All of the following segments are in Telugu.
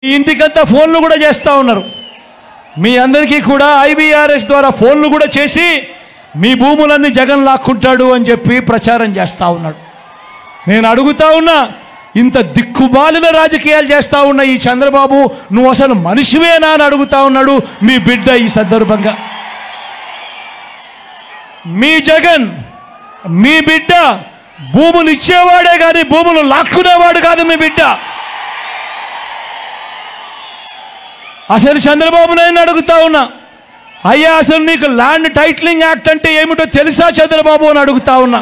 ఇంటికంతా ఫోన్లు కూడా చేస్తూ ఉన్నారు. మీ అందరికీ కూడా IVRS ద్వారా ఫోన్లు కూడా చేసి మీ భూములన్నీ జగన్ లాక్కుంటాడు అని చెప్పి ప్రచారం చేస్తూ ఉన్నాడు. నేను అడుగుతా ఉన్నా, ఇంత దిక్కుమాలిన రాజకీయాలు చేస్తూ ఉన్న ఈ చంద్రబాబు, నువ్వు అసలు మనిషివేనా అని అడుగుతా ఉన్నాడు మీ బిడ్డ. ఈ సందర్భంగా మీ జగన్, మీ బిడ్డ భూములు ఇచ్చేవాడే కానీ భూములు లాక్కునేవాడు కాదు మీ బిడ్డ. అసలు చంద్రబాబు నాయుడు అడుగుతా ఉన్నా, అయ్యా అసలు నీకు ల్యాండ్ టైటిలింగ్ యాక్ట్ అంటే ఏమిటో తెలుసా చంద్రబాబు అని అడుగుతా ఉన్నా.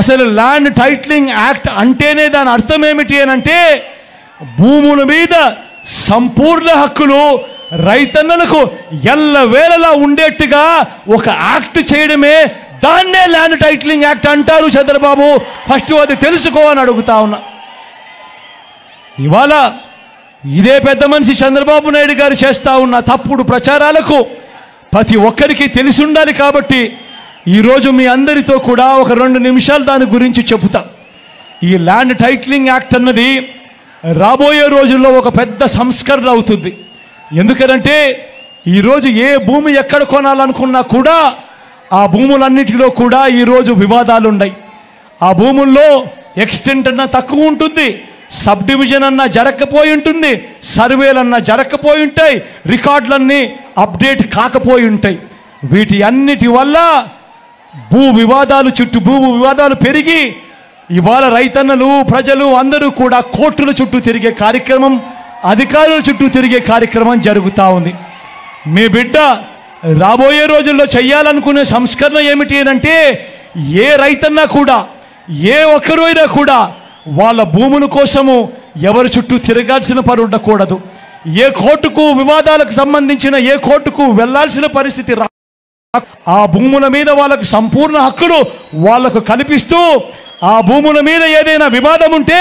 అసలు ల్యాండ్ టైటిలింగ్ యాక్ట్ అంటేనే దాని అర్థం ఏమిటి అని అంటే, భూముల మీద సంపూర్ణ హక్కులు రైతన్నలకు ఎల్లవేళలా ఉండేట్టుగా ఒక యాక్ట్ చేయడమే, దాన్నే ల్యాండ్ టైటిలింగ్ యాక్ట్ అంటారు చంద్రబాబు. ఫస్ట్ అది తెలుసుకో అని అడుగుతా ఉన్నా. ఇవాళ ఇదే పెద్ద మనిషి చంద్రబాబు నాయుడు గారు చేస్తూ ఉన్న తప్పుడు ప్రచారాలకు ప్రతి ఒక్కరికి తెలిసి ఉండాలి. కాబట్టి ఈరోజు మీ అందరితో కూడా ఒక 2 నిమిషాలు దాని గురించి చెబుతా. ఈ ల్యాండ్ టైటిలింగ్ యాక్ట్ అన్నది రాబోయే రోజుల్లో ఒక పెద్ద సంస్కరణ అవుతుంది. ఎందుకంటే ఈరోజు ఏ భూమి ఎక్కడ కొనాలనుకున్నా కూడా ఆ భూములన్నిటిలో కూడా ఈరోజు వివాదాలు ఉన్నాయి. ఆ భూముల్లో ఎక్స్టెంట్ అన్నా తక్కువ ఉంటుంది, సబ్ డివిజన్ అన్నా జరగకపోయి ఉంటుంది, సర్వేలన్నా జరగకపోయి ఉంటాయి, రికార్డులన్నీ అప్డేట్ కాకపోయి ఉంటాయి. వీటి అన్నిటి వల్ల భూ వివాదాలు పెరిగి ఇవాళ రైతన్నలు, ప్రజలు అందరూ కూడా కోర్టుల చుట్టూ తిరిగే కార్యక్రమం, అధికారుల చుట్టూ తిరిగే కార్యక్రమం జరుగుతూ ఉంది. మీ బిడ్డ రాబోయే రోజుల్లో చేయాలనుకునే సంస్కరణ ఏమిటి అంటే, ఏ రైతన్నా కూడా, ఏ ఒక్కరైనా కూడా వాళ్ళ భూముల కోసము ఎవరి చుట్టూ తిరగాల్సిన పని ఉండకూడదు. ఏ కోర్టుకు వివాదాలకు సంబంధించిన ఏ కోర్టుకు వెళ్లాల్సిన పరిస్థితి ఆ భూముల మీద వాళ్ళకు సంపూర్ణ హక్కులు వాళ్లకు కల్పిస్తూ, ఆ భూముల మీద ఏదైనా వివాదం ఉంటే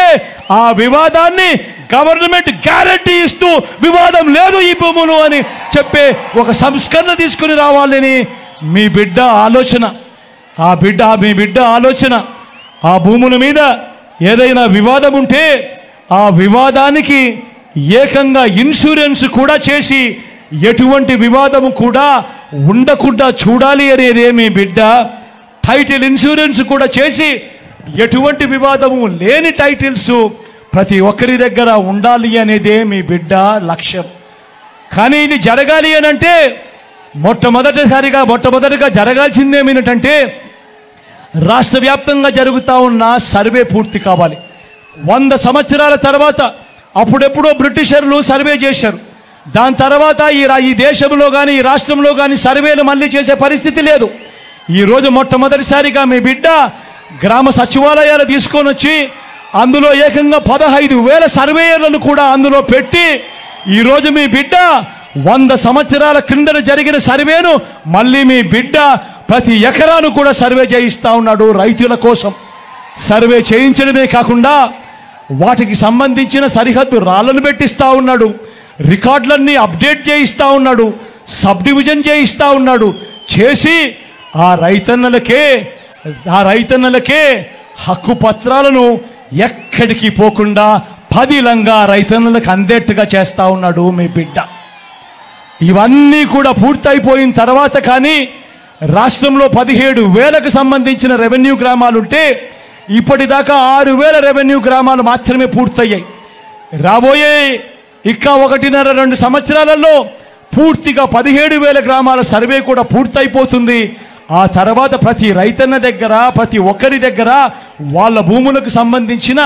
ఆ వివాదాన్ని గవర్నమెంట్ గ్యారంటీ ఇస్తూ, వివాదం లేదు ఈ భూములు అని చెప్పే ఒక సంస్కరణ తీసుకుని రావాలని మీ బిడ్డ ఆలోచన. మీ బిడ్డ ఆలోచన ఆ భూముల మీద ఏదైనా వివాదం ఉంటే ఆ వివాదానికి ఏకంగా ఇన్సూరెన్స్ కూడా చేసి ఎటువంటి వివాదము కూడా ఉండకుండా చూడాలి అనేదే మీ బిడ్డ. టైటిల్ ఇన్సూరెన్స్ కూడా చేసి ఎటువంటి వివాదము లేని టైటిల్స్ ప్రతి ఒక్కరి దగ్గర ఉండాలి అనేదే మీ బిడ్డ లక్ష్యం. కానీ ఇది జరగాలి అని అంటే మొట్టమొదటిగా జరగాల్సిందేమిటంటే, రాష్ట్ర వ్యాప్తంగా జరుగుతూ ఉన్న సర్వే పూర్తి కావాలి. 100 సంవత్సరాల తర్వాత అప్పుడెప్పుడో బ్రిటిషర్లు సర్వే చేశారు. దాని తర్వాత ఈ దేశంలో కానీ ఈ రాష్ట్రంలో కానీ సర్వేలు మళ్ళీ చేసే పరిస్థితి లేదు. ఈరోజు మొట్టమొదటిసారిగా మీ బిడ్డ గ్రామ సచివాలయాలు తీసుకొని వచ్చి అందులో ఏకంగా 15,000 సర్వేయర్లను కూడా అందులో పెట్టి ఈరోజు మీ బిడ్డ 100 సంవత్సరాల క్రిందట జరిగిన సర్వేను మళ్ళీ మీ బిడ్డ ప్రతి ఎకరాను కూడా సర్వే చేయిస్తూ ఉన్నాడు. రైతుల కోసం సర్వే చేయించడమే కాకుండా వాటికి సంబంధించిన సరిహద్దు రాళ్లను పెట్టిస్తూ ఉన్నాడు, రికార్డులన్నీ అప్డేట్ చేయిస్తూ ఉన్నాడు, సబ్ డివిజన్ చేయిస్తూ ఉన్నాడు. చేసి ఆ రైతన్నలకే హక్కు పత్రాలను ఎక్కడికి పోకుండా పదిలంగా రైతన్నలకు అందేట్టుగా చేస్తూ ఉన్నాడు మీ బిడ్డ. ఇవన్నీ కూడా పూర్తయిపోయిన తర్వాత కానీ రాష్ట్రంలో 17,000కు సంబంధించిన రెవెన్యూ గ్రామాలుంటే ఇప్పటిదాకా 6,000 రెవెన్యూ గ్రామాలు మాత్రమే పూర్తయ్యాయి. రాబోయే 1.5-2 సంవత్సరాలలో పూర్తిగా 17,000 గ్రామాల సర్వే కూడా పూర్తయిపోతుంది. ఆ తర్వాత ప్రతి రైతన్న దగ్గర, ప్రతి ఒక్కరి దగ్గర వాళ్ళ భూములకు సంబంధించిన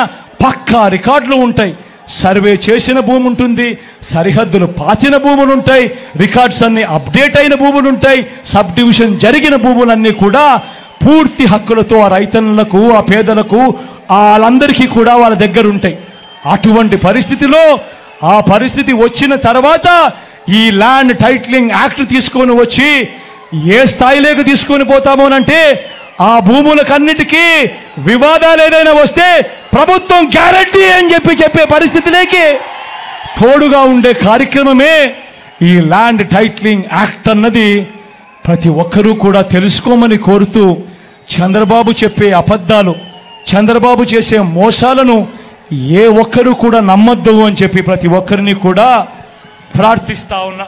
పక్కా రికార్డులు ఉంటాయి. సర్వే చేసిన భూమి ఉంటుంది, సరిహద్దులు పాతిన భూములు ఉంటాయి, రికార్డ్స్ అన్ని అప్డేట్ అయిన భూములు ఉంటాయి, సబ్ డివిజన్ జరిగిన భూములన్నీ కూడా పూర్తి హక్కులతో ఆ రైతన్నులకు, ఆ పేదలకు, వాళ్ళందరికీ కూడా వాళ్ళ దగ్గర ఉంటాయి. అటువంటి పరిస్థితిలో ఆ పరిస్థితి వచ్చిన తర్వాత ఈ ల్యాండ్ టైటిలింగ్ యాక్ట్ తీసుకొని వచ్చి ఏ స్థాయిలోకి తీసుకొని పోతామోనంటే, ఆ భూములకన్నిటికీ వివాదాలు ఏదైనా వస్తే ప్రభుత్వం గ్యారంటీ అని చెప్పే పరిస్థితిలోకి తోడుగా ఉండే కార్యక్రమమే ఈ ల్యాండ్ టైటిలింగ్ యాక్ట్ అన్నది. ప్రతి ఒక్కరూ కూడా తెలుసుకోమని కోరుతూ, చంద్రబాబు చెప్పే అబద్ధాలు, చంద్రబాబు చేసే మోసాలను ఏ ఒక్కరు కూడా నమ్మొద్దు అని చెప్పి ప్రతి ఒక్కరిని కూడా ప్రార్థిస్తా ఉన్నా.